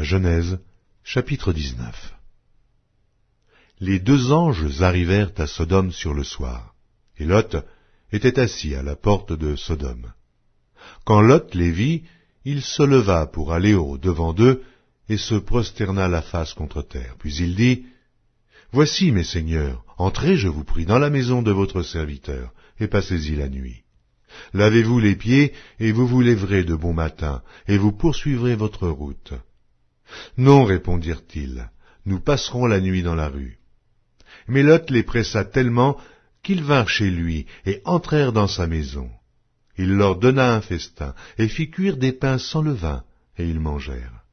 Genèse, chapitre 19. Les deux anges arrivèrent à Sodome sur le soir, et Lot était assis à la porte de Sodome. Quand Lot les vit, il se leva pour aller au-devant d'eux, et se prosterna la face contre terre. Puis il dit, « Voici, mes seigneurs, entrez, je vous prie, dans la maison de votre serviteur, et passez-y la nuit. Lavez-vous les pieds, et vous vous lèverez de bon matin, et vous poursuivrez votre route. » Non, répondirent-ils, nous passerons la nuit dans la rue. Mais Lot les pressa tellement qu'ils vinrent chez lui et entrèrent dans sa maison. Il leur donna un festin et fit cuire des pains sans levain, et ils mangèrent.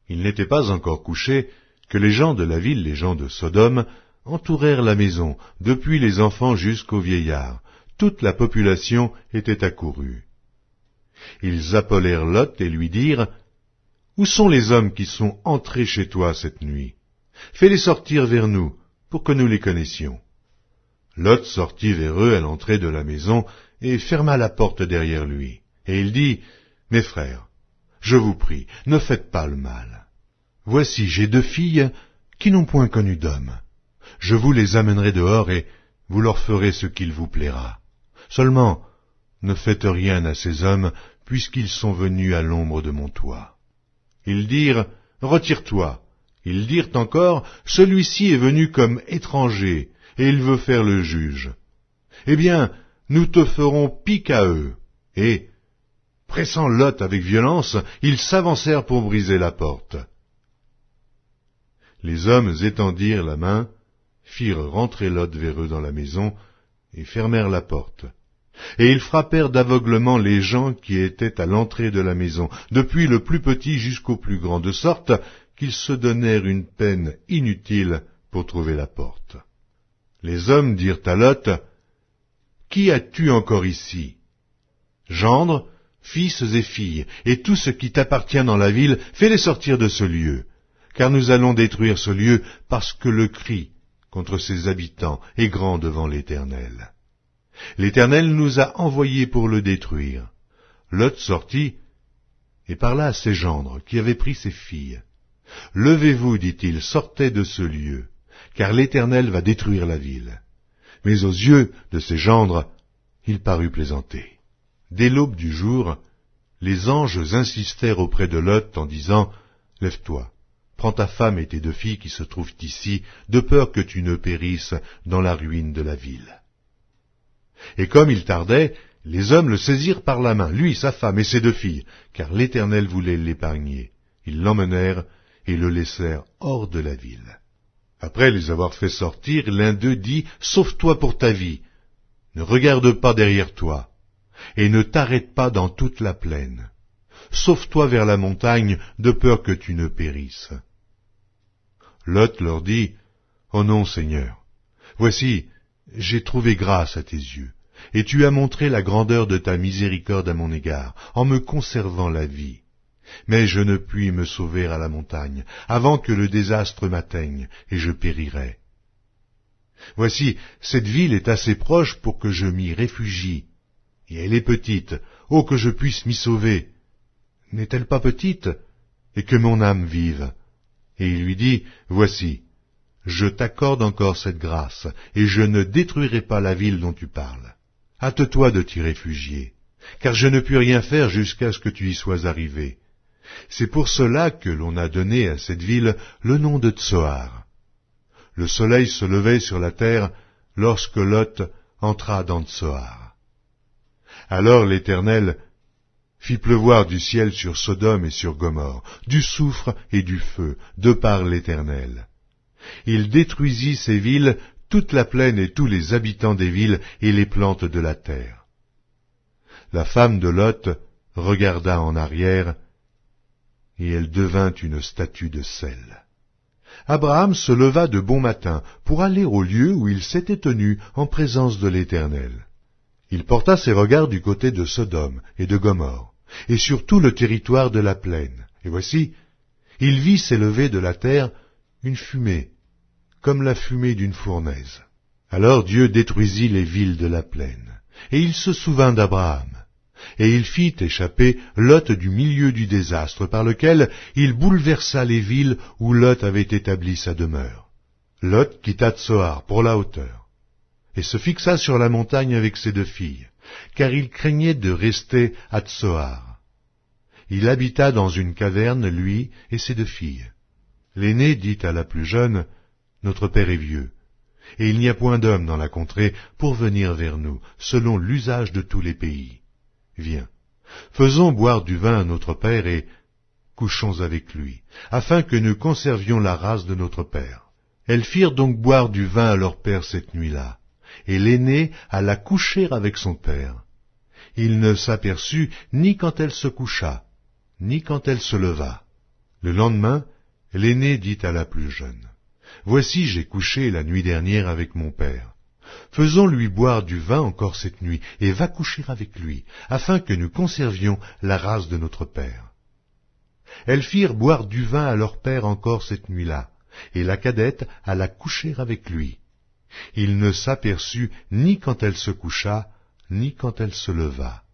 Il n'était pas encore couché que les gens de la ville, les gens de Sodome, entourèrent la maison, depuis les enfants jusqu'aux vieillards. Toute la population était accourue. Ils appelèrent Lot et lui dirent, « Où sont les hommes qui sont entrés chez toi cette nuit? Fais-les sortir vers nous, pour que nous les connaissions. » Lot sortit vers eux à l'entrée de la maison et ferma la porte derrière lui. Et il dit, « Mes frères, je vous prie, ne faites pas le mal. Voici, j'ai deux filles qui n'ont point connu d'homme. Je vous les amènerai dehors et vous leur ferez ce qu'il vous plaira. Seulement, ne faites rien à ces hommes, puisqu'ils sont venus à l'ombre de mon toit. » Ils dirent, « Retire-toi. » Ils dirent encore, « Celui-ci est venu comme étranger, et il veut faire le juge. Eh bien, nous te ferons pis qu'à eux. » Et, pressant Lot avec violence, ils s'avancèrent pour briser la porte. Les hommes étendirent la main, firent rentrer Lot vers eux dans la maison, et fermèrent la porte. Et ils frappèrent d'aveuglement les gens qui étaient à l'entrée de la maison, depuis le plus petit jusqu'au plus grand, de sorte qu'ils se donnèrent une peine inutile pour trouver la porte. Les hommes dirent à Lot, « Qui as-tu encore ici? Gendres, fils et filles, et tout ce qui t'appartient dans la ville, fais-les sortir de ce lieu, car nous allons détruire ce lieu, parce que le cri contre ses habitants est grand devant l'Éternel. L'Éternel nous a envoyés pour le détruire. » Lot sortit et parla à ses gendres qui avaient pris ses filles. « Levez-vous, dit-il, sortez de ce lieu, car l'Éternel va détruire la ville. » Mais aux yeux de ses gendres, il parut plaisanter. Dès l'aube du jour, les anges insistèrent auprès de Lot en disant, « Lève-toi, prends ta femme et tes deux filles qui se trouvent ici, de peur que tu ne périsses dans la ruine de la ville. » Et comme il tardait, les hommes le saisirent par la main, lui, sa femme et ses deux filles, car l'Éternel voulait l'épargner. Ils l'emmenèrent et le laissèrent hors de la ville. Après les avoir fait sortir, l'un d'eux dit, « Sauve-toi pour ta vie, ne regarde pas derrière toi, et ne t'arrête pas dans toute la plaine. Sauve-toi vers la montagne, de peur que tu ne périsses. » Lot leur dit, « Oh non, Seigneur, voici, j'ai trouvé grâce à tes yeux, et tu as montré la grandeur de ta miséricorde à mon égard, en me conservant la vie. Mais je ne puis me sauver à la montagne, avant que le désastre m'atteigne, et je périrai. Voici, cette ville est assez proche pour que je m'y réfugie, et elle est petite, oh que je puisse m'y sauver. N'est-elle pas petite, et que mon âme vive? » Et il lui dit, « Voici, je t'accorde encore cette grâce, et je ne détruirai pas la ville dont tu parles. Hâte-toi de t'y réfugier, car je ne puis rien faire jusqu'à ce que tu y sois arrivé. C'est pour cela que l'on a donné à cette ville le nom de Tsoar. » Le soleil se levait sur la terre lorsque Lot entra dans Tsoar. Alors l'Éternel fit pleuvoir du ciel sur Sodome et sur Gomorrhe, du soufre et du feu, de par l'Éternel. Il détruisit ces villes, toute la plaine et tous les habitants des villes et les plantes de la terre. La femme de Lot regarda en arrière, et elle devint une statue de sel. Abraham se leva de bon matin pour aller au lieu où il s'était tenu en présence de l'Éternel. Il porta ses regards du côté de Sodome et de Gomorrhe, et sur tout le territoire de la plaine. Et voici, il vit s'élever de la terre une fumée, comme la fumée d'une fournaise. Alors Dieu détruisit les villes de la plaine, et il se souvint d'Abraham. Et il fit échapper Lot du milieu du désastre par lequel il bouleversa les villes où Lot avait établi sa demeure. Lot quitta Tsoar pour la hauteur, et se fixa sur la montagne avec ses 2 filles, car il craignait de rester à Tsoar. Il habita dans une caverne, lui et ses 2 filles. L'aînée dit à la plus jeune, « Notre père est vieux, et il n'y a point d'homme dans la contrée pour venir vers nous, selon l'usage de tous les pays. Viens, faisons boire du vin à notre père et couchons avec lui, afin que nous conservions la race de notre père. » Elles firent donc boire du vin à leur père cette nuit-là, et l'aînée alla coucher avec son père. Il ne s'aperçut ni quand elle se coucha, ni quand elle se leva. Le lendemain, l'aînée dit à la plus jeune, « Voici, j'ai couché la nuit dernière avec mon père. Faisons-lui boire du vin encore cette nuit, et va coucher avec lui, afin que nous conservions la race de notre père. » Elles firent boire du vin à leur père encore cette nuit-là, et la cadette alla coucher avec lui. Il ne s'aperçut ni quand elle se coucha, ni quand elle se leva.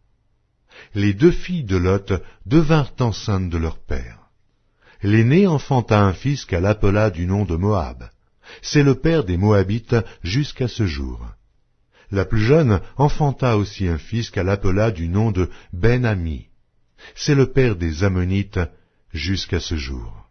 Les 2 filles de Lot devinrent enceintes de leur père. L'aînée enfanta un fils qu'elle appela du nom de Moab. C'est le père des Moabites jusqu'à ce jour. La plus jeune enfanta aussi un fils qu'elle appela du nom de Ben-Ami. C'est le père des Ammonites jusqu'à ce jour.